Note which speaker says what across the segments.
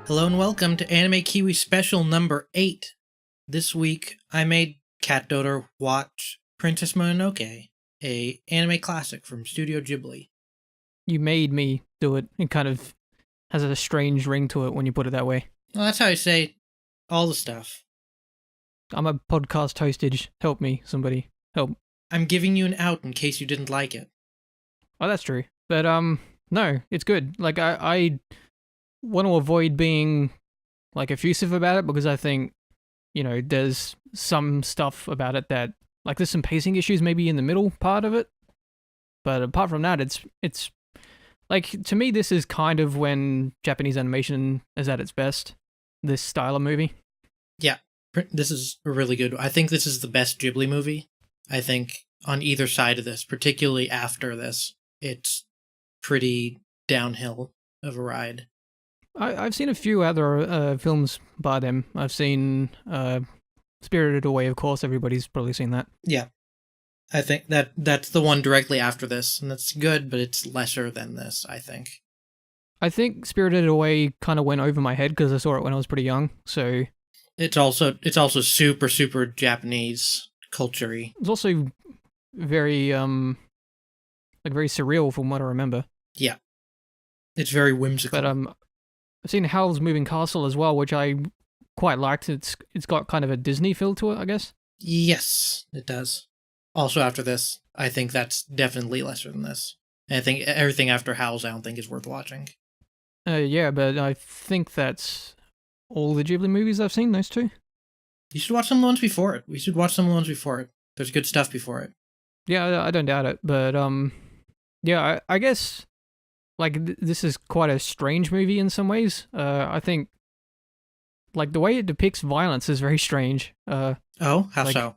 Speaker 1: Hello and welcome to Anime Kiwi Special number 8. This week, I made Cat Doter watch Princess Mononoke, a anime classic from Studio Ghibli.
Speaker 2: You made me do it. It kind of has a strange ring to it when you put it that way.
Speaker 1: Well, that's how I say all the stuff.
Speaker 2: I'm a podcast hostage. Help me, somebody. Help.
Speaker 1: I'm giving you an out in case you didn't like it.
Speaker 2: Oh, that's true. But, no, it's good. Like, I want to avoid being, like, effusive about it because I think, there's some stuff about it that, like, there's some pacing issues maybe in the middle part of it. But apart from that, it's like, to me, this is kind of when Japanese animation is at its best. This style of movie.
Speaker 1: Yeah, this is a really good. I think this is the best Ghibli movie. I think on either side of this, particularly after this, it's pretty downhill of a ride.
Speaker 2: I've seen a few other films by them. I've seen Spirited Away, of course. Everybody's probably seen that.
Speaker 1: Yeah, I think that's the one directly after this, and that's good, but it's lesser than this, I think.
Speaker 2: I think Spirited Away kind of went over my head because I saw it when I was pretty young. So
Speaker 1: it's also super Japanese culture-y.
Speaker 2: It's also very very surreal from what I remember.
Speaker 1: Yeah, it's very whimsical.
Speaker 2: But I've seen Howl's Moving Castle as well, which I quite liked. It's got kind of a Disney feel to it, I guess.
Speaker 1: Yes, it does. Also, after this, I think that's definitely lesser than this. And I think everything after Howl's, I don't think is worth watching.
Speaker 2: Yeah, but I think that's all the Ghibli movies I've seen, those two.
Speaker 1: You should watch some of the ones before it. We should watch some of the ones before it. There's good stuff before it.
Speaker 2: Yeah, I don't doubt it. But, yeah, I guess, like, this is quite a strange movie in some ways. I think, like, the way it depicts violence is very strange.
Speaker 1: Oh, how
Speaker 2: like,
Speaker 1: so?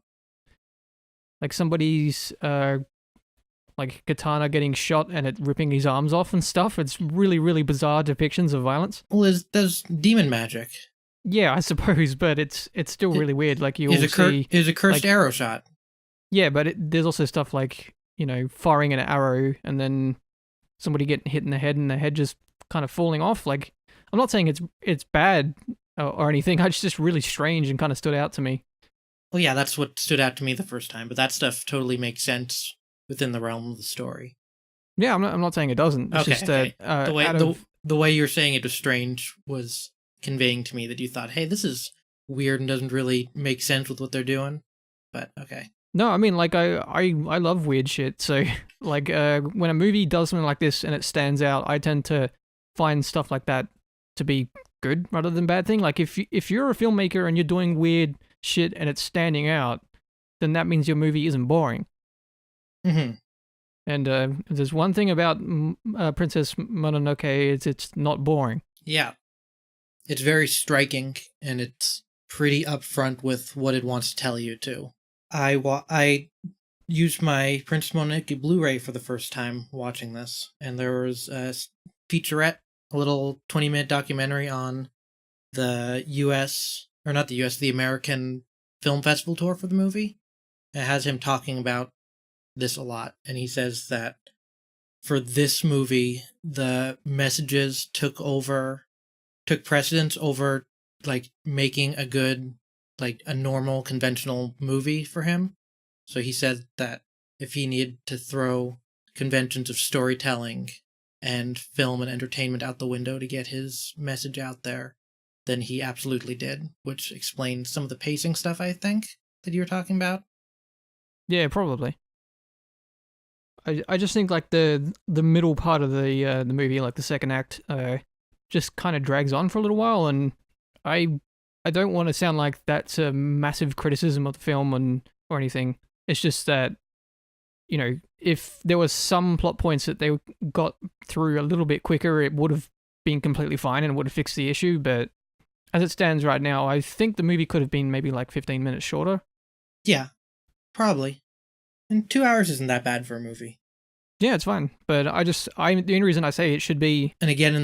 Speaker 2: Like, somebody's, like, katana getting shot and it ripping his arms off and stuff. It's really bizarre depictions of violence.
Speaker 1: Well, there's demon magic.
Speaker 2: Yeah, I suppose, but it's still really weird. Like, you all see...
Speaker 1: Is a cursed arrow shot.
Speaker 2: Yeah, but there's also stuff like, firing an arrow and then somebody getting hit in the head and the head just kind of falling off. Like, I'm not saying it's bad or anything. It's just really strange and kind of stood out to me.
Speaker 1: Well, yeah, that's what stood out to me the first time, but that stuff totally makes sense within the realm of the story.
Speaker 2: Yeah, I'm not saying it doesn't. It's just
Speaker 1: okay.
Speaker 2: that
Speaker 1: the way you're saying it was strange was conveying to me that you thought, hey, this is weird and doesn't really make sense with what they're doing. But okay.
Speaker 2: No, I mean, like, I love weird shit. So, like, when a movie does something like this and it stands out, I tend to find stuff like that to be good rather than bad thing. Like, if you're a filmmaker and you're doing weird shit and it's standing out, then that means your movie isn't boring.
Speaker 1: Mm-hmm.
Speaker 2: And if there's one thing about Princess Mononoke, it's not boring.
Speaker 1: Yeah. It's very striking, and it's pretty upfront with what it wants to tell you, too. I used my Princess Mononoke Blu-ray for the first time watching this, and there was a featurette, a little 20-minute documentary on the U.S., or not the U.S., the American Film Festival tour for the movie. It has him talking about this a lot, and he says that for this movie, the messages took precedence over, like, making a good, like, a normal conventional movie for him. So he said that if he needed to throw conventions of storytelling and film and entertainment out the window to get his message out there, then he absolutely did, which explains some of the pacing stuff, I think, that you were talking about.
Speaker 2: Yeah, probably. I just think, like, the middle part of the movie, like the second act, just kind of drags on for a little while, and I don't want to sound like that's a massive criticism of the film or anything. It's just that, if there was some plot points that they got through a little bit quicker, it would have been completely fine and would have fixed the issue. But as it stands right now, I think the movie could have been maybe like 15 minutes shorter.
Speaker 1: Yeah, probably. And 2 hours isn't that bad for a movie.
Speaker 2: Yeah, it's fine. But the only reason I say it should be...
Speaker 1: And again,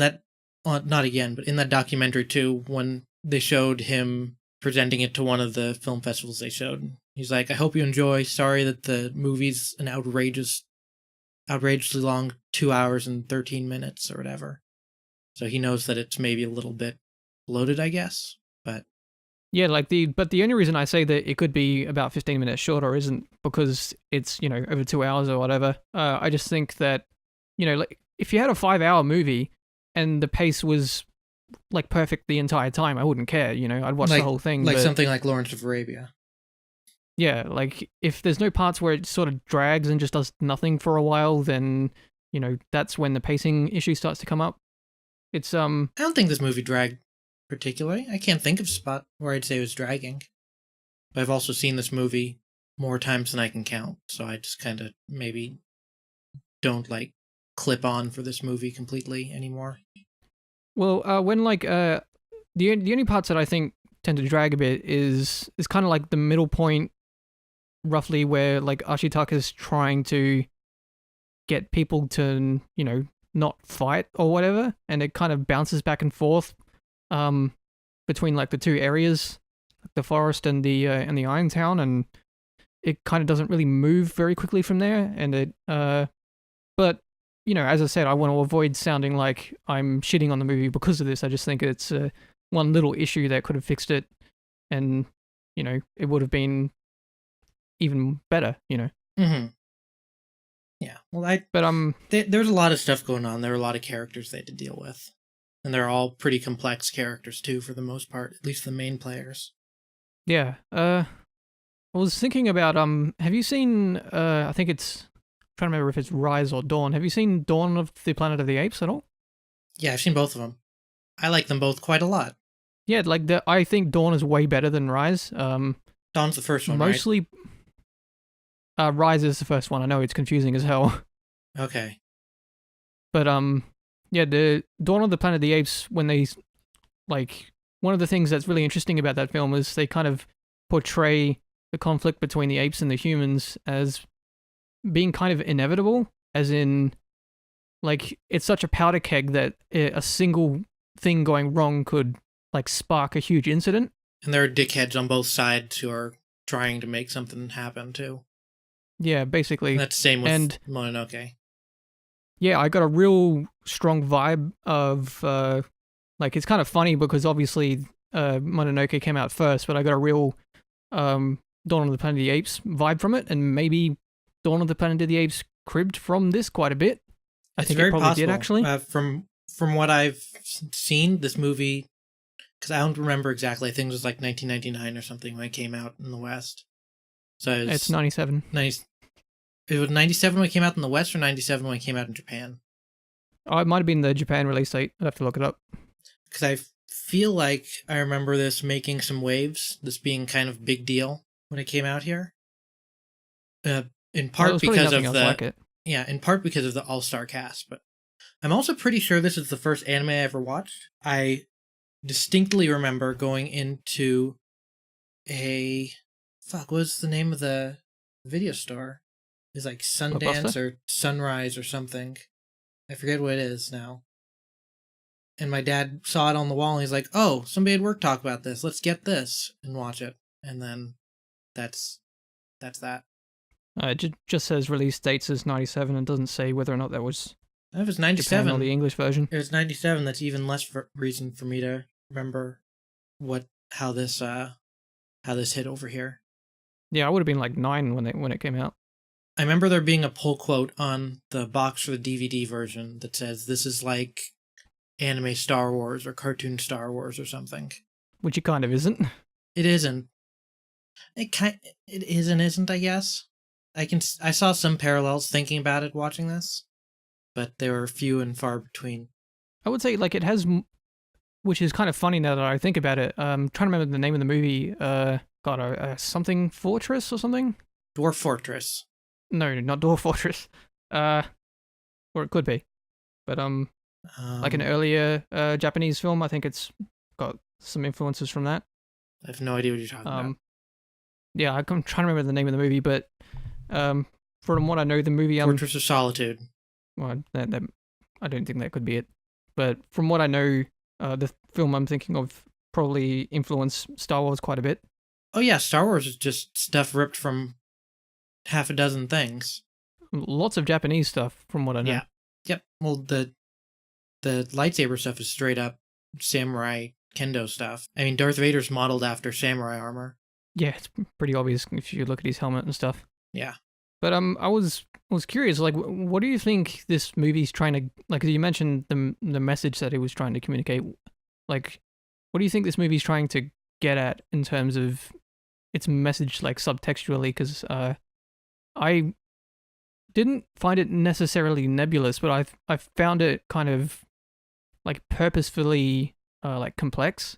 Speaker 1: not again, but in that documentary too, when they showed him presenting it to one of the film festivals they showed, he's like, I hope you enjoy. Sorry that the movie's an outrageously long 2 hours and 13 minutes or whatever. So he knows that it's maybe a little bit bloated, I guess. But
Speaker 2: Yeah, but the only reason I say that it could be about 15 minutes shorter isn't because it's, over 2 hours or whatever. I just think that, like if you had a 5 hour movie and the pace was like perfect the entire time, I wouldn't care, I'd watch the whole thing.
Speaker 1: like
Speaker 2: but
Speaker 1: something like Lawrence of Arabia.
Speaker 2: yeah, like if there's no parts where it sort of drags and just does nothing for a while, then, that's when the pacing issue starts to come up. It's
Speaker 1: I don't think this movie dragged particularly. I can't think of a spot where I'd say it was dragging. But I've also seen this movie more times than I can count, so I just kind of maybe don't like clip on for this movie completely anymore.
Speaker 2: Well, when like the only parts that I think tend to drag a bit is kind of like the middle point, roughly where like Ashitaka's trying to get people to not fight or whatever, and it kind of bounces back and forth between like the two areas, the forest and the Iron Town, and it kind of doesn't really move very quickly from there. And it but as I said, I want to avoid sounding like I'm shitting on the movie because of this. I just think it's one little issue that could have fixed it, and it would have been even better.
Speaker 1: Mm-hmm. Yeah. Well,
Speaker 2: But
Speaker 1: there's a lot of stuff going on. There are a lot of characters they had to deal with, and they're all pretty complex characters too, for the most part. At least the main players.
Speaker 2: yeah. I was thinking about have you seen I think it's I'm trying to remember if it's Rise or Dawn. Have you seen Dawn of the Planet of the Apes at all?
Speaker 1: Yeah, I've seen both of them. I like them both quite a lot.
Speaker 2: Yeah, like I think Dawn is way better than Rise.
Speaker 1: Dawn's the first one,
Speaker 2: mostly Rise is the first one. I know it's confusing as hell.
Speaker 1: right? Okay.
Speaker 2: But yeah, the Dawn of the Planet of the Apes, when they like one of the things that's really interesting about that film is they kind of portray the conflict between the apes and the humans as being kind of inevitable, as in like it's such a powder keg that a single thing going wrong could like spark a huge incident.
Speaker 1: And there are dickheads on both sides who are trying to make something happen too.
Speaker 2: Yeah, basically.
Speaker 1: And that's the same with Mononoke.
Speaker 2: Yeah, I got a real strong vibe of like it's kind of funny because obviously Mononoke came out first, but I got a real Dawn of the Planet of the Apes vibe from it, and maybe Dawn of the Planet of the Apes cribbed from this quite a bit. I think it probably did, actually.
Speaker 1: From what I've seen, this movie, because I don't remember exactly, I think it was like 1999 or something when it came out in the West. So
Speaker 2: it's 97.
Speaker 1: It was 97 when it came out in the West, or 97 when it came out in Japan?
Speaker 2: Oh, it might have been the Japan release date. I'd have to look it up.
Speaker 1: Because I feel like I remember this making some waves, this being kind of big deal when it came out here. In part because of in part because of the all-star cast, but I'm also pretty sure this is the first anime I ever watched. I distinctly remember going into what was the name of the video store? It's like Sundance or Sunrise or something. I forget what it is now. And my dad saw it on the wall and he's like, "Oh, somebody at work talked about this. Let's get this and watch it." And then that's that.
Speaker 2: It just says release dates as 97 and doesn't say whether or not that was
Speaker 1: If it's 97
Speaker 2: Japan or the English version.
Speaker 1: If it's 97, that's even less reason for me to remember how this hit over here.
Speaker 2: Yeah, I would have been like 9 when it came out.
Speaker 1: I remember there being a pull quote on the box for the DVD version that says this is like anime Star Wars or cartoon Star Wars or something.
Speaker 2: Which it kind of isn't.
Speaker 1: It isn't. It is and isn't, I guess. I saw some parallels thinking about it watching this, but they were few and far between.
Speaker 2: I would say like it has, which is kind of funny now that I think about it. Trying to remember the name of the movie. Something Fortress or something?
Speaker 1: Dwarf Fortress.
Speaker 2: No, not Dwarf Fortress. Or it could be. But like an earlier Japanese film, I think it's got some influences from that.
Speaker 1: I have no idea what you're talking about.
Speaker 2: Yeah, I'm trying to remember the name of the movie, but from what I know, the movie
Speaker 1: Fortress of Solitude.
Speaker 2: Well, I don't think that could be it. But from what I know, the film I'm thinking of probably influenced Star Wars quite a bit.
Speaker 1: Oh yeah, Star Wars is just stuff ripped from half a dozen things.
Speaker 2: Lots of Japanese stuff, from what I know.
Speaker 1: Yeah. Yep. Well, the lightsaber stuff is straight up samurai kendo stuff. I mean, Darth Vader's modeled after samurai armor.
Speaker 2: Yeah, it's pretty obvious if you look at his helmet and stuff.
Speaker 1: Yeah.
Speaker 2: But I was curious, like, what do you think this movie's trying to, like? You mentioned the message that it was trying to communicate. Like, what do you think this movie's trying to get at in terms of its message, like subtextually? Because I didn't find it necessarily nebulous, but I found it kind of like purposefully like complex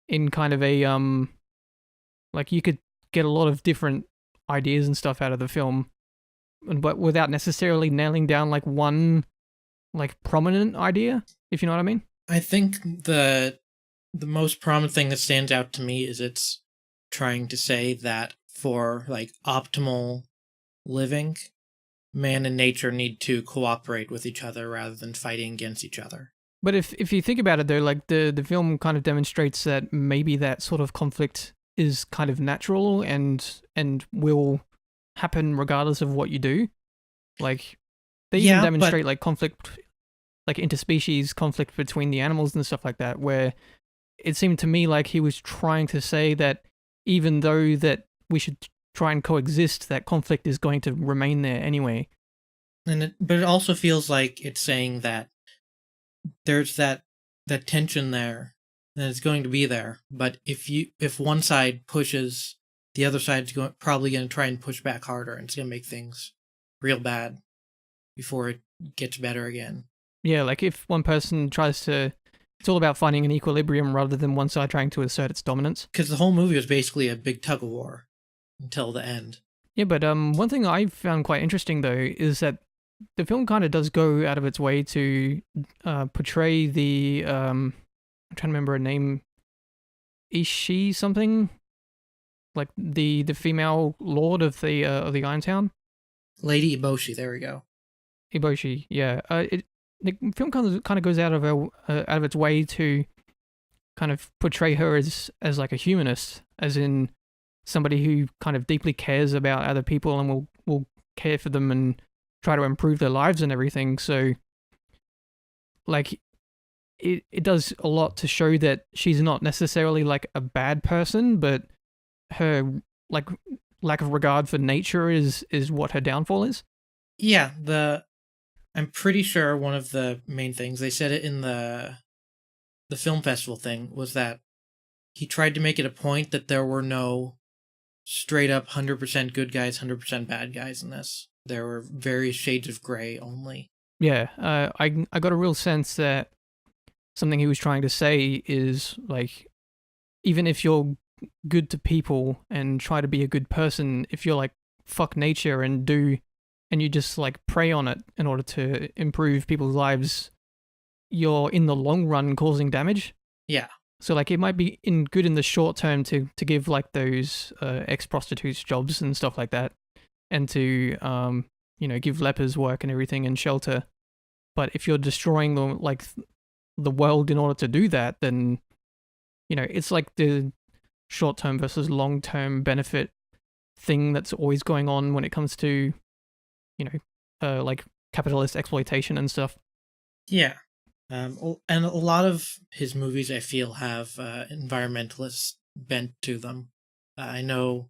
Speaker 2: in kind of a like you could get a lot of different ideas and stuff out of the film, but without necessarily nailing down like one like prominent idea, if you know what I mean.
Speaker 1: I think the most prominent thing that stands out to me is it's trying to say that for like optimal living, man and nature need to cooperate with each other rather than fighting against each other.
Speaker 2: But if you think about it though, like the film kind of demonstrates that maybe that sort of conflict is kind of natural and will happen regardless of what you do. Like they even demonstrate like conflict, like interspecies conflict between the animals and stuff like that, where it seemed to me like he was trying to say that even though that we should try and coexist, that conflict is going to remain there anyway.
Speaker 1: But it also feels like it's saying that there's that tension there, and it's going to be there. But if one side pushes, the other side's probably going to try and push back harder, and it's going to make things real bad before it gets better again.
Speaker 2: Yeah, like if one person tries to, it's all about finding an equilibrium rather than one side trying to assert its dominance.
Speaker 1: Because the whole movie was basically a big tug of war until the end.
Speaker 2: Yeah, but one thing I found quite interesting though is that the film kind of does go out of its way to portray the I'm trying to remember her name, Ishii something, like the female lord of the Irontown.
Speaker 1: Lady Eboshi, there we go.
Speaker 2: Eboshi, yeah. The film kind of goes out of its way to kind of portray her as like a humanist, as in somebody who kind of deeply cares about other people and will care for them and try to improve their lives and everything. So, like, it does a lot to show that she's not necessarily like a bad person, but her like lack of regard for nature is what her downfall is.
Speaker 1: Yeah, I'm pretty sure one of the main things they said it in the film festival thing was that he tried to make it a point that there were no straight up 100% good guys, 100% bad guys in this. There were various shades of gray only.
Speaker 2: Yeah, I got a real sense that something he was trying to say is like, even if you're good to people and try to be a good person, if you're like fuck nature and you just like prey on it in order to improve people's lives, you're in the long run causing damage.
Speaker 1: Yeah.
Speaker 2: So like it might be good in the short term to give like those ex-prostitutes jobs and stuff like that, and to give lepers work and everything and shelter. But if you're destroying the world in order to do that, then it's like the short-term versus long-term benefit thing that's always going on when it comes to like capitalist exploitation and stuff.
Speaker 1: Yeah. And a lot of his movies, I feel, have environmentalist bent to them. I don't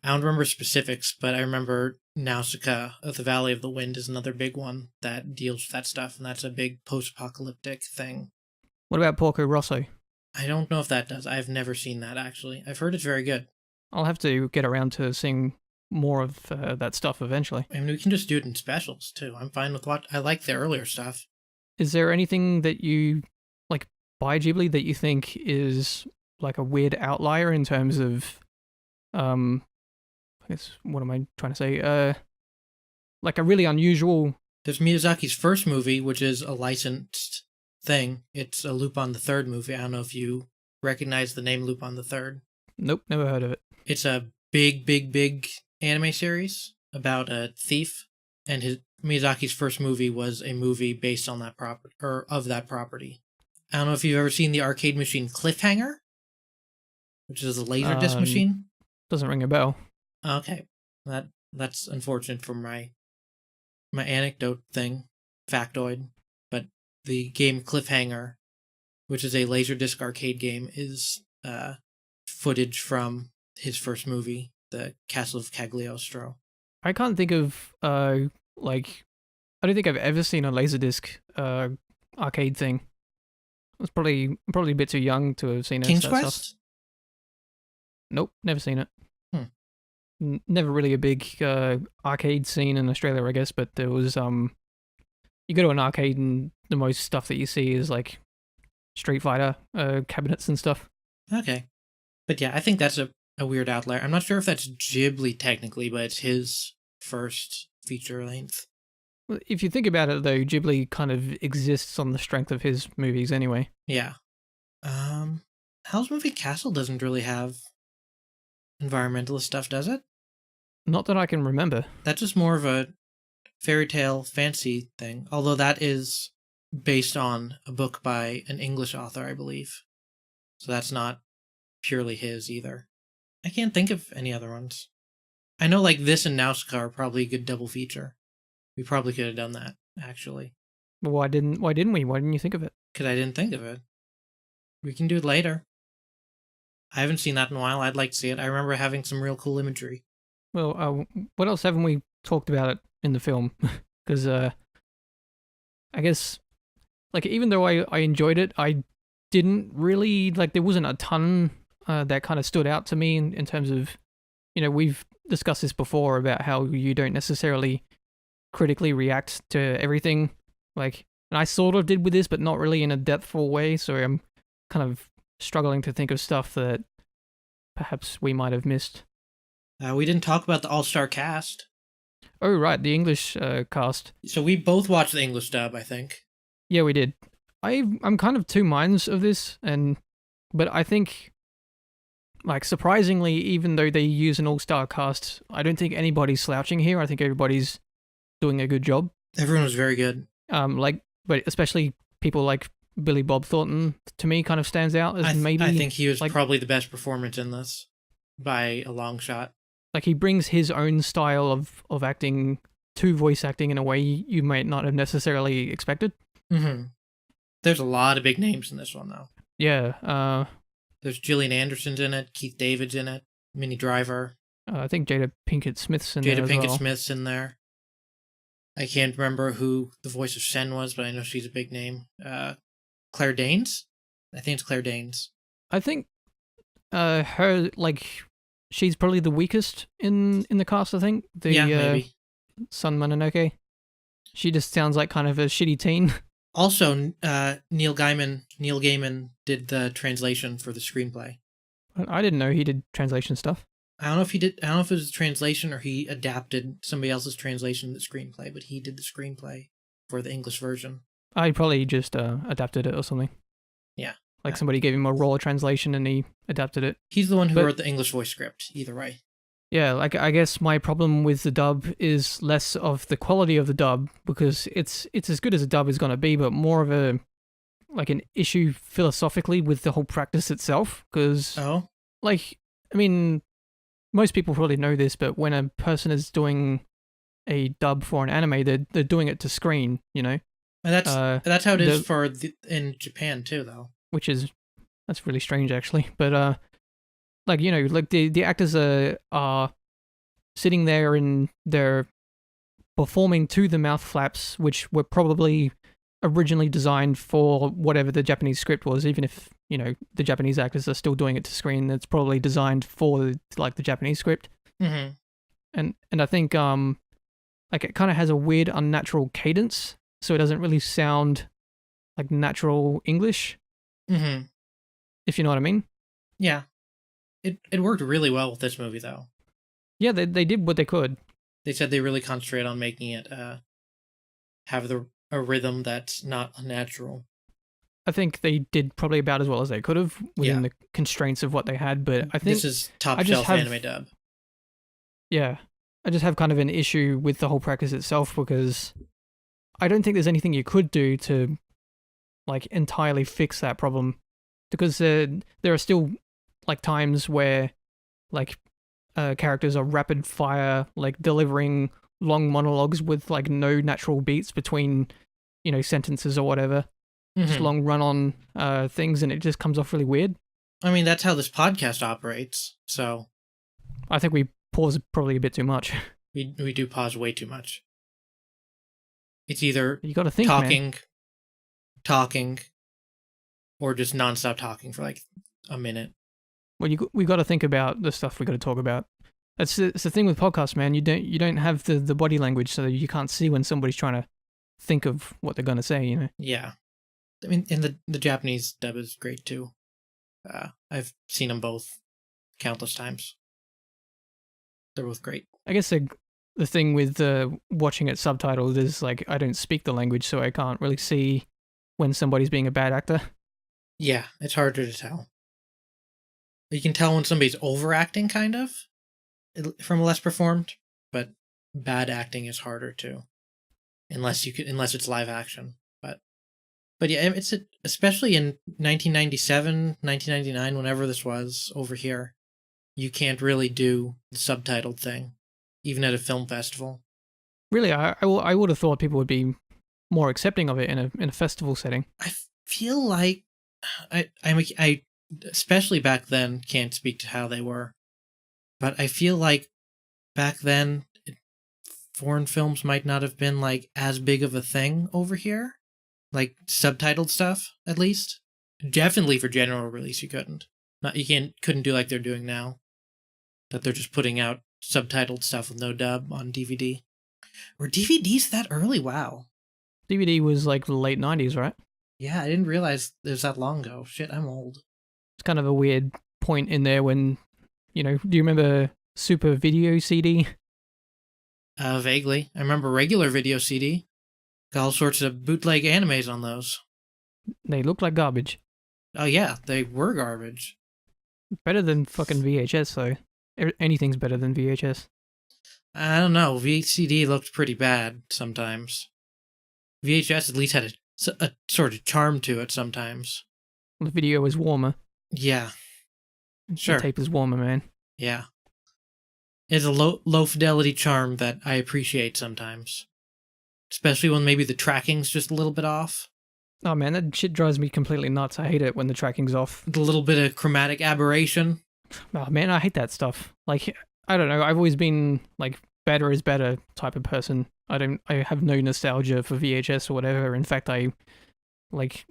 Speaker 1: remember specifics, but I remember Nausicaa of the Valley of the Wind is another big one that deals with that stuff, and that's a big post-apocalyptic thing.
Speaker 2: What about Porco Rosso?
Speaker 1: I don't know if that does. I've never seen that, actually. I've heard it's very good.
Speaker 2: I'll have to get around to seeing more of that stuff eventually.
Speaker 1: I mean, we can just do it in specials, too. I'm fine with I like the earlier stuff.
Speaker 2: Is there anything that you like by Ghibli that you think is like a weird outlier in terms of I guess what am I trying to say? Like a really unusual.
Speaker 1: There's Miyazaki's first movie, which is a licensed thing. It's a Lupin the Third movie. I don't know if you recognize the name Lupin the Third.
Speaker 2: Nope, never heard of it.
Speaker 1: It's a big anime series about a thief, and Miyazaki's first movie was a movie based on that property, or of that property. I don't know if you've ever seen the arcade machine Cliffhanger, which is a Laserdisc machine.
Speaker 2: Doesn't ring a bell.
Speaker 1: Okay, that's unfortunate for my anecdote thing, factoid. But the game Cliffhanger which is a Laserdisc arcade game, is footage from his first movie, The Castle of Cagliostro.
Speaker 2: I can't think of like I don't think I've ever seen a Laserdisc arcade thing. I was probably a bit too young to have seen it.
Speaker 1: King's
Speaker 2: that stuff.
Speaker 1: Quest?
Speaker 2: Nope, never seen it.
Speaker 1: Hmm.
Speaker 2: Never really a big arcade scene in Australia, I guess. But there was you go to an arcade and the most stuff that you see is like Street Fighter cabinets and stuff.
Speaker 1: Okay. But yeah, I think that's a weird outlier. I'm not sure if that's Ghibli technically, but it's his first feature length.
Speaker 2: Well, if you think about it, though, Ghibli kind of exists on the strength of his movies anyway.
Speaker 1: Yeah. Howl's Moving Castle doesn't really have environmentalist stuff, does it?
Speaker 2: Not that I can remember.
Speaker 1: That's just more of a fairy tale fancy thing, although that is based on a book by an English author, I believe. So that's not purely his either. I can't think of any other ones. I know like this and Nausicaa are probably a good double feature. We probably could have done that, actually.
Speaker 2: But why didn't we? Why didn't you think of it?
Speaker 1: Because I didn't think of it. We can do it later. I haven't seen that in a while. I'd like to see it. I remember having some real cool imagery.
Speaker 2: Well, what else haven't we talked about it in the film? Because I guess, like, even though I enjoyed it, I didn't really, like, there wasn't a ton that kind of stood out to me in terms of, you know, we've discussed this before about how you don't necessarily critically react to everything. Like, and I sort of did with this, but not really in a depthful way, so I'm kind of struggling to think of stuff that perhaps we might have missed.
Speaker 1: We didn't talk about the all-star cast.
Speaker 2: Oh, right, the English cast.
Speaker 1: So we both watched the English dub, I think.
Speaker 2: Yeah, we did. I'm kind of two minds of this, but I think, like, surprisingly, even though they use an all-star cast, I don't think anybody's slouching here. I think everybody's doing a good job.
Speaker 1: Everyone was very good.
Speaker 2: But especially people like Billy Bob Thornton, to me, kind of stands out as maybe.
Speaker 1: I think he was
Speaker 2: like,
Speaker 1: probably the best performance in this by a long shot.
Speaker 2: Like, he brings his own style of acting to voice acting in a way you might not have necessarily expected.
Speaker 1: Mm-hmm. There's a lot of big names in this one, though.
Speaker 2: Yeah.
Speaker 1: There's Gillian Anderson's in it, Keith David's in it, Minnie Driver.
Speaker 2: I think Jada Pinkett Smith's in there as well.
Speaker 1: Smith's in there. I can't remember who the voice of Shen was, but I know she's a big name. Claire Danes? I think it's Claire Danes.
Speaker 2: I think her, like, she's probably the weakest in the cast, I think.
Speaker 1: Maybe.
Speaker 2: Sun Mononoke. She just sounds like kind of a shitty teen.
Speaker 1: Also, Neil Gaiman did the translation for the screenplay.
Speaker 2: I didn't know he did translation stuff.
Speaker 1: I don't know if he did. I don't know if it was a translation or he adapted somebody else's translation of the screenplay, but he did the screenplay for the English version.
Speaker 2: I probably just adapted it or something.
Speaker 1: Yeah.
Speaker 2: Like somebody gave him a raw translation and he adapted it.
Speaker 1: He's the one who wrote the English voice script, either way.
Speaker 2: Yeah, like, I guess my problem with the dub is less of the quality of the dub, because it's as good as a dub is going to be, but more of an issue philosophically with the whole practice itself. Because, like, I mean, most people probably know this, but when a person is doing a dub for an anime, they're doing it to screen, you know?
Speaker 1: And that's how it is in Japan too, though.
Speaker 2: That's really strange, actually. But like, you know, like the actors are sitting there and they're performing to the mouth flaps, which were probably originally designed for whatever the Japanese script was. Even if, you know, the Japanese actors are still doing it to screen, it's probably designed for like the Japanese script.
Speaker 1: Mm-hmm.
Speaker 2: And I think like, it kind of has a weird unnatural cadence, so it doesn't really sound like natural English.
Speaker 1: Mm-hmm.
Speaker 2: If you know what I mean.
Speaker 1: Yeah. It worked really well with this movie, though.
Speaker 2: Yeah, they did what they could.
Speaker 1: They said they really concentrated on making it have a rhythm that's not unnatural.
Speaker 2: I think they did probably about as well as they could have within the constraints of what they had, but I think
Speaker 1: this is top shelf anime dub.
Speaker 2: Yeah. I just have kind of an issue with the whole practice itself, because I don't think there's anything you could do to, like, entirely fix that problem, because there are still, like, times where, like, characters are rapid fire, like, delivering long monologues with, like, no natural beats between, you know, sentences or whatever. just long run-on things, and it just comes off really weird.
Speaker 1: I mean, that's how this podcast operates. So
Speaker 2: I think we pause probably a bit too much.
Speaker 1: we do pause way too much. It's either
Speaker 2: You got to think, man.
Speaker 1: talking, or just nonstop talking for like a minute.
Speaker 2: Well, we got to think about the stuff we got to talk about. It's the thing with podcasts, man. You don't have the body language, so you can't see when somebody's trying to think of what they're gonna say. You know.
Speaker 1: Yeah, I mean, and the Japanese dub is great too. I've seen them both countless times. They're both great.
Speaker 2: I guess the thing with watching it subtitled is like I don't speak the language, so I can't really see when somebody's being a bad actor.
Speaker 1: Yeah, it's harder to tell. You can tell when somebody's overacting, kind of, from less performed, but bad acting is harder too, unless it's live action. But yeah, it's especially in 1997, 1999, whenever this was over here, you can't really do the subtitled thing, even at a film festival.
Speaker 2: Really, I would have thought people would be more accepting of it in a festival setting.
Speaker 1: I feel like I especially back then can't speak to how they were, but I feel like back then foreign films might not have been like as big of a thing over here, like subtitled stuff at least. Definitely for general release you couldn't. Couldn't do like they're doing now, that they're just putting out subtitled stuff with no dub on DVD. Were DVDs that early? Wow.
Speaker 2: DVD was like the late 90s, right?
Speaker 1: Yeah, I didn't realize it was that long ago. Shit, I'm old.
Speaker 2: It's kind of a weird point in there when, do you remember Super Video CD?
Speaker 1: Vaguely. I remember regular video CD. Got all sorts of bootleg animes on those.
Speaker 2: They look like garbage.
Speaker 1: Oh yeah, they were garbage.
Speaker 2: Better than fucking VHS, though. Anything's better than VHS.
Speaker 1: I don't know. VCD looked pretty bad sometimes. VHS at least had a sort of charm to it sometimes.
Speaker 2: The video is warmer.
Speaker 1: Yeah. Sure.
Speaker 2: The tape is warmer, man.
Speaker 1: Yeah. It's a low fidelity charm that I appreciate sometimes. Especially when maybe the tracking's just a little bit off.
Speaker 2: Oh man, that shit drives me completely nuts. I hate it when the tracking's off.
Speaker 1: The little bit of chromatic aberration.
Speaker 2: Oh man, I hate that stuff. Like, I don't know, I've always been like better is better type of person. I have no nostalgia for VHS or whatever. In fact, I like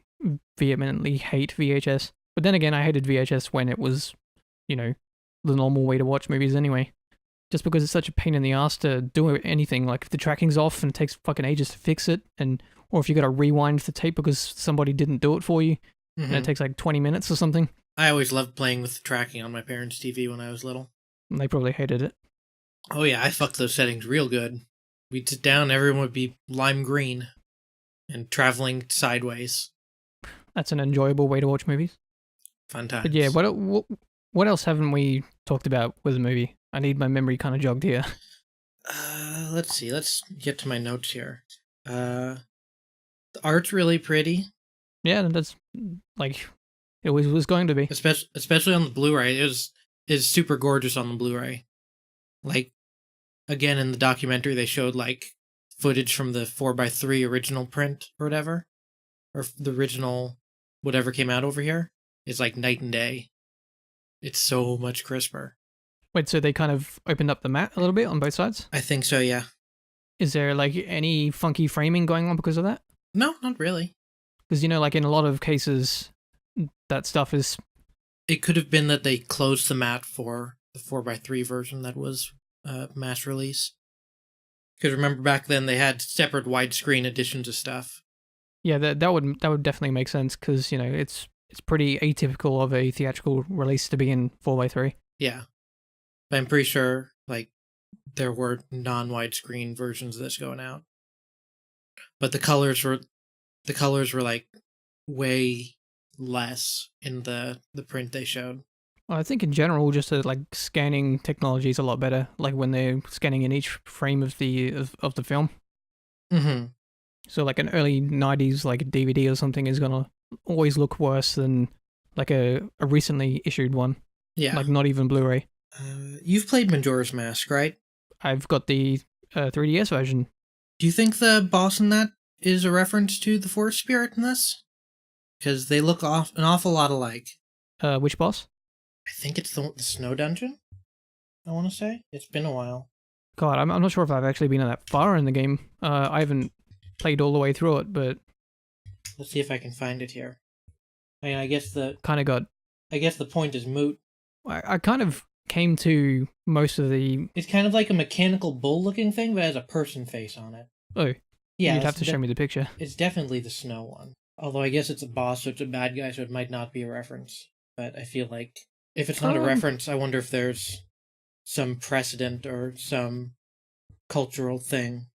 Speaker 2: vehemently hate VHS. But then again, I hated VHS when it was, the normal way to watch movies anyway. Just because it's such a pain in the ass to do anything. Like if the tracking's off and it takes fucking ages to fix it, or if you got to rewind the tape because somebody didn't do it for you, and it takes like 20 minutes or something.
Speaker 1: I always loved playing with the tracking on my parents' TV when I was little.
Speaker 2: And they probably hated it.
Speaker 1: Oh yeah, I fucked those settings real good. We'd sit down, everyone would be lime green and traveling sideways.
Speaker 2: That's an enjoyable way to watch movies.
Speaker 1: Fun times.
Speaker 2: But yeah, what else haven't we talked about with a movie? I need my memory kind of jogged here.
Speaker 1: Let's see. Let's get to my notes here. The art's really pretty.
Speaker 2: Yeah, that's like it always was going to be.
Speaker 1: Especially on the Blu-ray. It is super gorgeous on the Blu-ray. Like, again, in the documentary, they showed like footage from the 4x3 original print or whatever, or the original whatever came out over here. It's like night and day. It's so much crisper.
Speaker 2: Wait, so they kind of opened up the mat a little bit on both sides?
Speaker 1: I think so, yeah.
Speaker 2: Is there like any funky framing going on because of that?
Speaker 1: No, not really.
Speaker 2: Because, like in a lot of cases, that stuff is...
Speaker 1: It could have been that they closed the mat for the 4x3 version that was mass release. Because remember back then they had separate widescreen editions of stuff.
Speaker 2: Yeah, that would definitely make sense because, it's pretty atypical of a theatrical release to be in 4x3.
Speaker 1: Yeah. I'm pretty sure, like, there were non-widescreen versions of this going out. But the colors were like way less in the print they showed.
Speaker 2: Well, I think in general, just like scanning technology is a lot better. Like when they're scanning in each frame of the film.
Speaker 1: Mm-hmm.
Speaker 2: So like an early 90s like DVD or something is gonna always look worse than like a recently issued one.
Speaker 1: Yeah.
Speaker 2: Like not even Blu-ray.
Speaker 1: You've played Majora's Mask, right?
Speaker 2: I've got the 3DS version.
Speaker 1: Do you think the boss in that is a reference to the Forest Spirit in this? because they look an awful lot alike.
Speaker 2: Which boss?
Speaker 1: I think it's the snow dungeon. I want to say it's been a while.
Speaker 2: God, I'm not sure if I've actually been that far in the game. I haven't played all the way through it, but
Speaker 1: Let's see if I can find it here. I mean, I guess the point is moot.
Speaker 2: I kind of came to most of the.
Speaker 1: It's kind of like a mechanical bull-looking thing, but has a person face on it.
Speaker 2: Oh,
Speaker 1: Yeah,
Speaker 2: you'd have to show me the picture.
Speaker 1: It's definitely the snow one. Although I guess it's a boss, so it's a bad guy, so it might not be a reference. But I feel like if it's not a reference, I wonder if there's some precedent or some cultural thing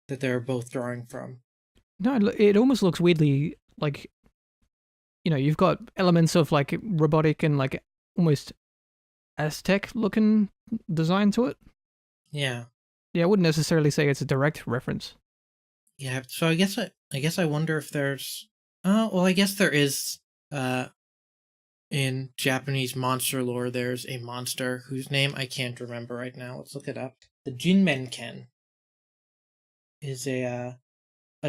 Speaker 1: that they're both drawing from.
Speaker 2: No, it almost looks weirdly like, you've got elements of like robotic and like almost Aztec looking design to it.
Speaker 1: Yeah.
Speaker 2: Yeah, I wouldn't necessarily say it's a direct reference.
Speaker 1: Yeah, so I guess I wonder if there's I guess there is in Japanese monster lore there's a monster whose name I can't remember right now. Let's look it up. The Jinmenken is a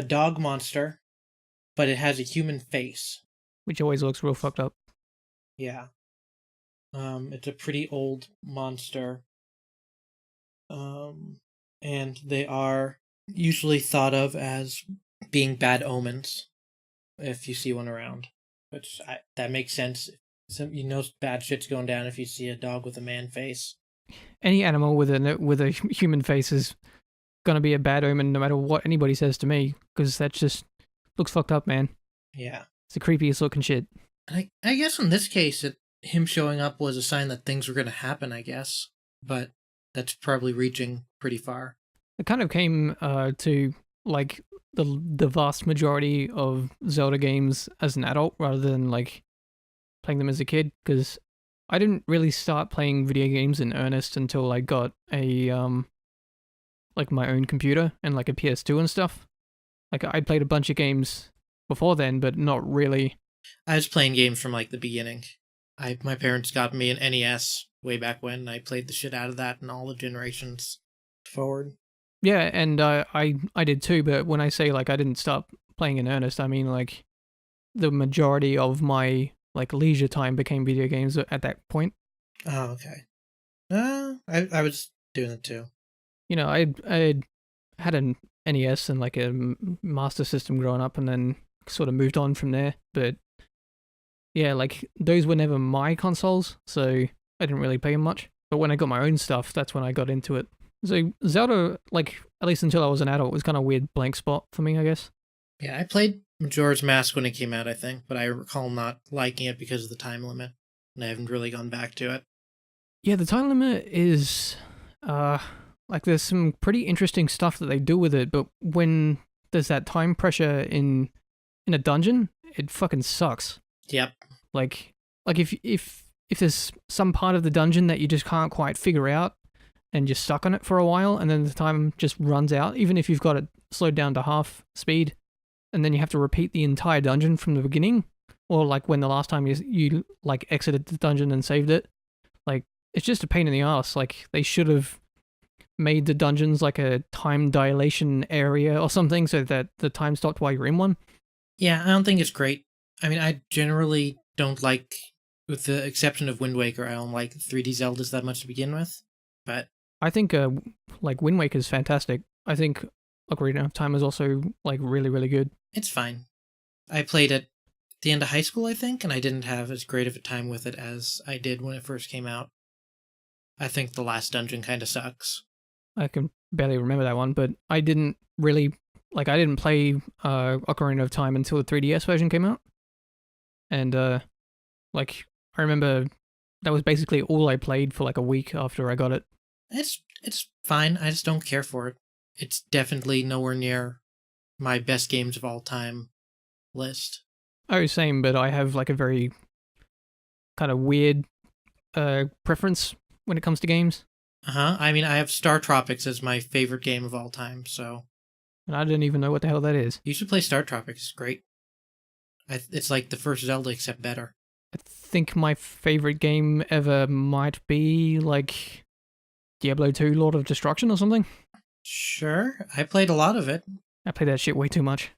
Speaker 1: dog monster, but it has a human face.
Speaker 2: Which always looks real fucked up.
Speaker 1: Yeah. It's a pretty old monster. And they are usually thought of as being bad omens if you see one around. Which that makes sense. Bad shit's going down if you see a dog with a man face.
Speaker 2: Any animal with a human face is gonna be a bad omen, no matter what anybody says to me, because that just looks fucked up, man.
Speaker 1: Yeah,
Speaker 2: it's the creepiest looking shit.
Speaker 1: I guess in this case, him showing up was a sign that things were gonna happen. I guess, but that's probably reaching pretty far.
Speaker 2: It kind of came to like the vast majority of Zelda games as an adult rather than like playing them as a kid, because I didn't really start playing video games in earnest until I got a like my own computer and like a PS2 and stuff. Like I played a bunch of games before then, but not really.
Speaker 1: I was playing games from like the beginning. My parents got me an NES way back when. I played the shit out of that and all the generations forward.
Speaker 2: Yeah, and I did too, but when I say like I didn't start playing in earnest, I mean like the majority of my like leisure time became video games at that point.
Speaker 1: Oh, okay. I was doing it too.
Speaker 2: I had an NES and like a Master System growing up, and then sort of moved on from there. But yeah, like those were never my consoles, so I didn't really play them much. But when I got my own stuff, that's when I got into it. So Zelda, like at least until I was an adult, was kind of a weird blank spot for me, I guess.
Speaker 1: Yeah, I played Majora's Mask when it came out, I think, but I recall not liking it because of the time limit, and I haven't really gone back to it.
Speaker 2: Yeah, the time limit is, like there's some pretty interesting stuff that they do with it, but when there's that time pressure in a dungeon, it fucking sucks.
Speaker 1: Yep.
Speaker 2: Like if there's some part of the dungeon that you just can't quite figure out, and you're stuck on it for a while, and then the time just runs out, even if you've got it slowed down to half speed, and then you have to repeat the entire dungeon from the beginning, or like when the last time you like exited the dungeon and saved it, like it's just a pain in the ass. Like they should have made the dungeons like a time dilation area or something so that the time stopped while you're in one.
Speaker 1: Yeah, I don't think it's great. I mean, I generally don't like, with the exception of Wind Waker, I don't like 3D Zeldas that much to begin with, but
Speaker 2: I think like Wind Waker is fantastic. I think Ocarina of Time is also like really, really good.
Speaker 1: It's fine. I played it at the end of high school, I think, and I didn't have as great of a time with it as I did when it first came out. I think the last dungeon kind of sucks.
Speaker 2: I can barely remember that one, but I didn't really like. I didn't play Ocarina of Time until the 3DS version came out, and like I remember that was basically all I played for like a week after I got it.
Speaker 1: It's fine. I just don't care for it. It's definitely nowhere near my best games of all time list.
Speaker 2: Oh, same, but I have like a very kind of weird preference when it comes to games.
Speaker 1: I mean, I have Star Tropics as my favorite game of all time, so.
Speaker 2: And I didn't even know what the hell that is.
Speaker 1: You should play Star Tropics. It's great. It's like the first Zelda, except better.
Speaker 2: I think my favorite game ever might be like Diablo 2 Lord of Destruction or something.
Speaker 1: Sure. I played a lot of it.
Speaker 2: I played that shit way too much.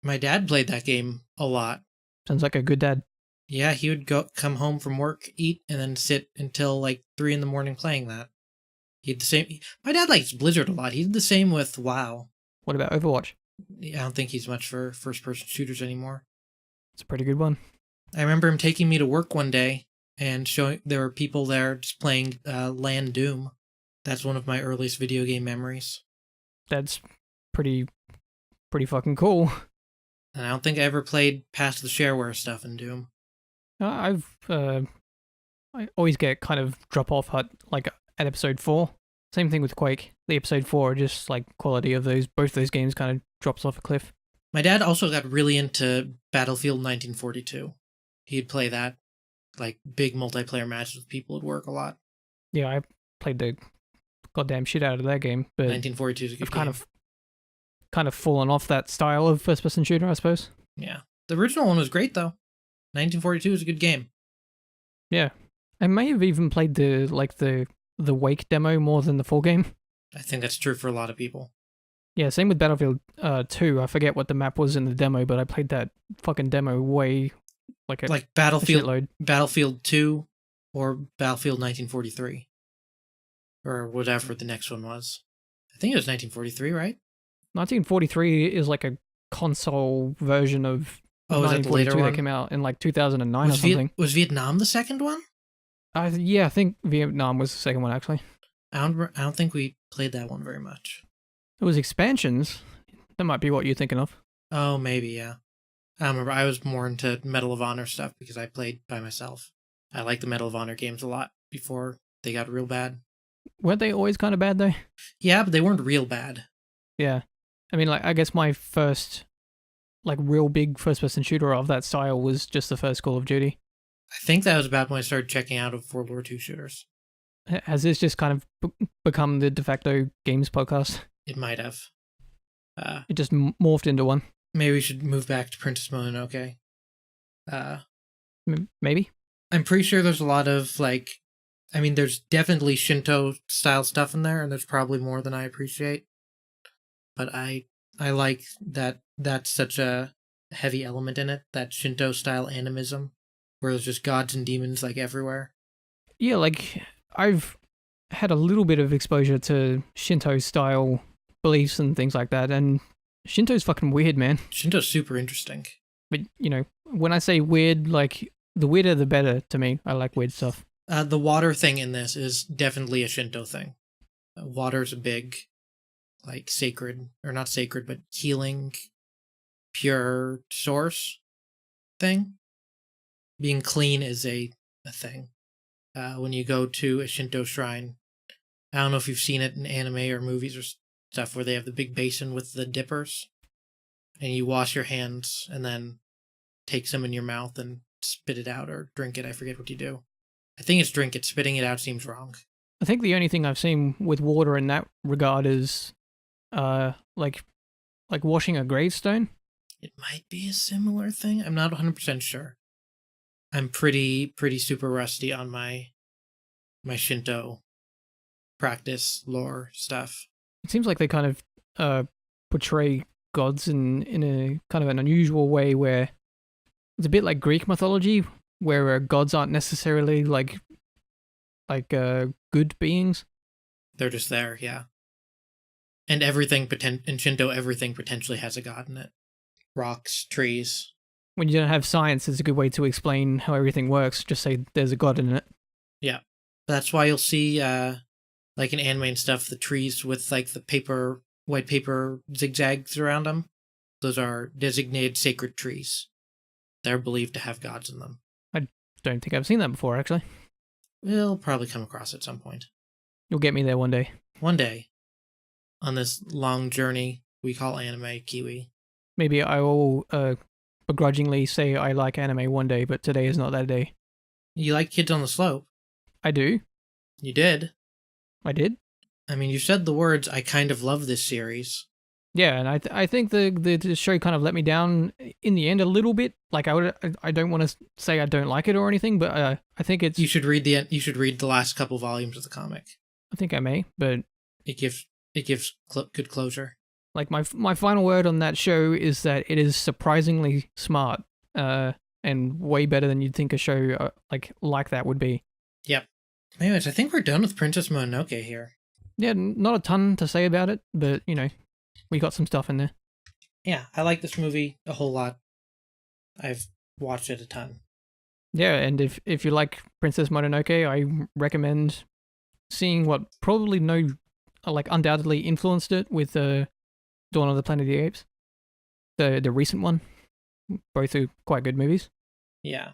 Speaker 1: My dad played that game a lot.
Speaker 2: Sounds like a good dad.
Speaker 1: Yeah, he would come home from work, eat, and then sit until like 3 in the morning playing that. He'd the same. My dad likes Blizzard a lot. He did the same with WoW.
Speaker 2: What about Overwatch?
Speaker 1: I don't think he's much for first-person shooters anymore.
Speaker 2: It's a pretty good one.
Speaker 1: I remember him taking me to work one day and showing there were people there just playing Land Doom. That's one of my earliest video game memories.
Speaker 2: That's pretty fucking cool.
Speaker 1: And I don't think I ever played past the shareware stuff in Doom.
Speaker 2: I always get kind of drop off at episode 4. Same thing with Quake. The episode 4, just like quality of both those games kind of drops off a cliff.
Speaker 1: My dad also got really into Battlefield 1942. He'd play that, like big multiplayer matches with people at work a lot.
Speaker 2: Yeah, I played the goddamn shit out of that game, but
Speaker 1: 1942 is a good
Speaker 2: I've
Speaker 1: game.
Speaker 2: kind of fallen off that style of first-person shooter, I suppose.
Speaker 1: Yeah, the original one was great though. 1942 is a good game.
Speaker 2: Yeah, I may have even played the Wake demo more than the full game.
Speaker 1: I think that's true for a lot of people.
Speaker 2: Yeah, same with Battlefield 2. I forget what the map was in the demo, but I played that fucking demo way like
Speaker 1: Battlefield 2 or Battlefield 1943 or whatever the next one was. I think it was 1943, right?
Speaker 2: 1943 is like a console version of
Speaker 1: Oh, is that the
Speaker 2: 1942
Speaker 1: later one?
Speaker 2: that came out in like 2009 or something.
Speaker 1: Was Vietnam the second one?
Speaker 2: Yeah, I think Vietnam was the second one actually.
Speaker 1: I don't think we played that one very much.
Speaker 2: It was expansions. That might be what you're thinking of.
Speaker 1: Oh, maybe, yeah. I remember I was more into Medal of Honor stuff because I played by myself. I liked the Medal of Honor games a lot before they got real bad.
Speaker 2: Weren't they always kind of bad though?
Speaker 1: Yeah, but they weren't real bad.
Speaker 2: Yeah. I mean, like, I guess my first, like, real big first-person shooter of that style was just the first Call of Duty.
Speaker 1: I think that was about when I started checking out of World War II shooters.
Speaker 2: Has this just kind of become the de facto games podcast?
Speaker 1: It might have.
Speaker 2: It just morphed into one.
Speaker 1: Maybe we should move back to Princess Mononoke.
Speaker 2: Maybe?
Speaker 1: I'm pretty sure there's a lot of, like, I mean, there's definitely Shinto-style stuff in there, and there's probably more than I appreciate. But I like that that's such a heavy element in it, that Shinto-style animism, where there's just gods and demons, like, everywhere.
Speaker 2: Yeah, like, I've had a little bit of exposure to Shinto-style beliefs and things like that, and Shinto's fucking weird, man.
Speaker 1: Shinto's super interesting.
Speaker 2: But, you know, when I say weird, like, the weirder the better to me. I like weird stuff.
Speaker 1: The water thing in this is definitely a Shinto thing. Water's a big, like, sacred, or not sacred, but healing, pure source thing. Being clean is a thing. When you go to a Shinto shrine, I don't know if you've seen it in anime or movies or stuff where they have the big basin with the dippers, and you wash your hands and then take some in your mouth and spit it out or drink it. I forget what you do. I think it's drink it. Spitting it out seems wrong.
Speaker 2: I think the only thing I've seen with water in that regard is, like washing a gravestone.
Speaker 1: It might be a similar thing. I'm not 100% sure. I'm pretty super rusty on my Shinto practice lore stuff.
Speaker 2: It seems like they kind of portray gods in a kind of an unusual way where it's a bit like Greek mythology, where gods aren't necessarily like good beings.
Speaker 1: They're just there, yeah. And everything in Shinto, everything potentially has a god in it. Rocks, trees.
Speaker 2: When you don't have science, it's a good way to explain how everything works. Just say there's a god in it.
Speaker 1: Yeah. That's why you'll see, like in anime and stuff, the trees with like the white paper zigzags around them. Those are designated sacred trees. They're believed to have gods in them.
Speaker 2: I don't think I've seen that before, actually.
Speaker 1: We'll probably come across it at some point.
Speaker 2: You'll get me there one day.
Speaker 1: One day. On this long journey we call anime, Kiwi.
Speaker 2: Maybe I will begrudgingly say I like anime one day, but today is not that day.
Speaker 1: You like Kids on the Slope?
Speaker 2: I do.
Speaker 1: You did?
Speaker 2: I did?
Speaker 1: I mean, you said the words, I kind of love this series.
Speaker 2: Yeah, and I think the show kind of let me down in the end a little bit. Like I don't want to say I don't like it or anything, but I think it's.
Speaker 1: You should read the last couple volumes of the comic.
Speaker 2: I think I may, but
Speaker 1: it gives good closure.
Speaker 2: Like my final word on that show is that it is surprisingly smart. and way better than you'd think a show like that would be.
Speaker 1: Yep. Anyways, I think we're done with Princess Mononoke here.
Speaker 2: Yeah, not a ton to say about it, but we got some stuff in there.
Speaker 1: Yeah, I like this movie a whole lot. I've watched it a ton.
Speaker 2: Yeah, and if you like Princess Mononoke, I recommend seeing what probably undoubtedly influenced it with Dawn of the Planet of the Apes, the recent one. Both are quite good movies.
Speaker 1: Yeah.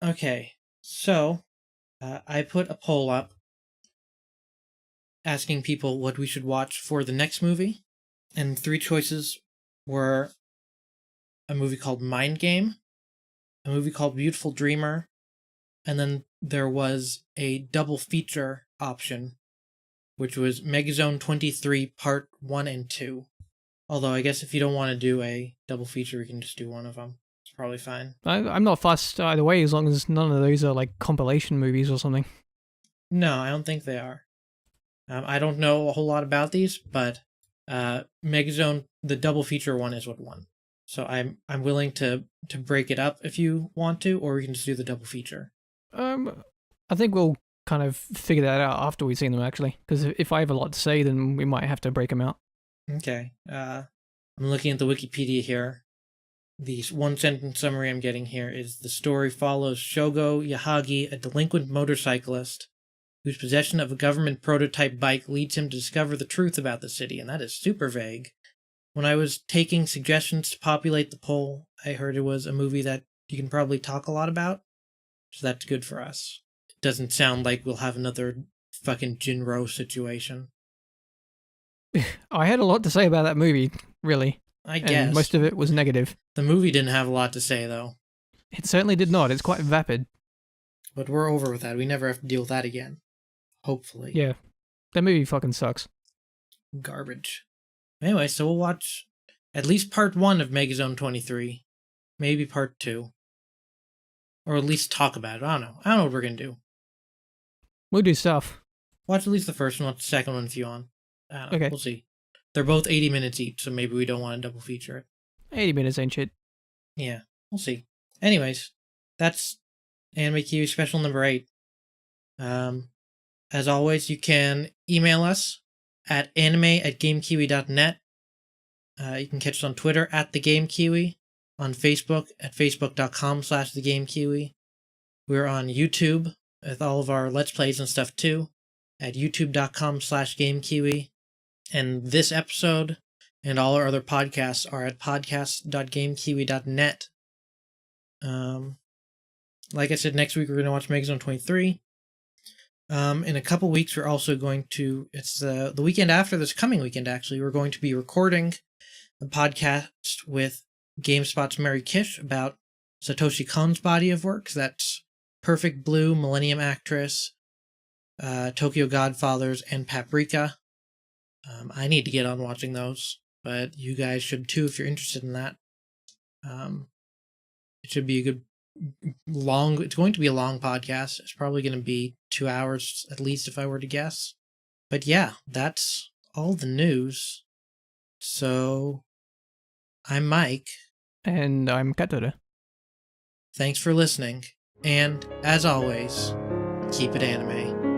Speaker 1: Okay. So, I put a poll up asking people what we should watch for the next movie, and 3 choices were a movie called Mind Game, a movie called Beautiful Dreamer, and then there was a double feature option, which was Megazone 23 Part 1 and 2. Although I guess if you don't want to do a double feature, we can just do one of them. It's probably fine.
Speaker 2: I'm not fussed either way, as long as none of those are like compilation movies or something.
Speaker 1: No, I don't think they are. I don't know a whole lot about these, but Megazone, the double feature one, is what won. So I'm willing to break it up if you want to, or we can just do the double feature.
Speaker 2: I think we'll kind of figure that out after we've seen them, actually. Because if I have a lot to say, then we might have to break them out.
Speaker 1: Okay. I'm looking at the Wikipedia here. The one-sentence summary I'm getting here is the story follows Shogo Yahagi, a delinquent motorcyclist whose possession of a government prototype bike leads him to discover the truth about the city, and that is super vague. When I was taking suggestions to populate the poll, I heard it was a movie that you can probably talk a lot about, so that's good for us. It doesn't sound like we'll have another fucking Jinro situation.
Speaker 2: I had a lot to say about that movie, really.
Speaker 1: I guess.
Speaker 2: And most of it was negative.
Speaker 1: The movie didn't have a lot to say, though.
Speaker 2: It certainly did not. It's quite vapid.
Speaker 1: But we're over with that. We never have to deal with that again. Hopefully.
Speaker 2: Yeah. That movie fucking sucks.
Speaker 1: Garbage. Anyway, so we'll watch at least part 1 of Megazone 23. Maybe part 2. Or at least talk about it. I don't know what we're going to do.
Speaker 2: We'll do stuff.
Speaker 1: Watch at least the first one, watch the second one if you want. I don't know.
Speaker 2: Okay.
Speaker 1: We'll see. They're both 80 minutes each, so maybe we don't want to double feature it.
Speaker 2: 80 minutes ain't shit.
Speaker 1: Yeah, we'll see. Anyways, that's Anime Kiwi special number 8. As always, you can email us at anime@gamekiwi.net. You can catch us on Twitter @TheGameKiwi, on Facebook at facebook.com/TheGameKiwi. We're on YouTube with all of our Let's Plays and stuff too, at youtube.com/GameKiwi. And this episode and all our other podcasts are at podcast.gamekiwi.net. Like I said, next week we're going to watch Megazone 23. In a couple weeks, we're also going to, it's the weekend after this coming weekend, actually, we're going to be recording a podcast with GameSpot's Mary Kish about Satoshi Kon's body of work. That's Perfect Blue, Millennium Actress, Tokyo Godfathers, and Paprika. I need to get on watching those, but you guys should too if you're interested in that. It should be a good it's going to be a long podcast. It's probably going to be 2 hours at least if I were to guess. But yeah, that's all the news. So, I'm Mike.
Speaker 2: And I'm Katora.
Speaker 1: Thanks for listening. And, as always, keep it anime.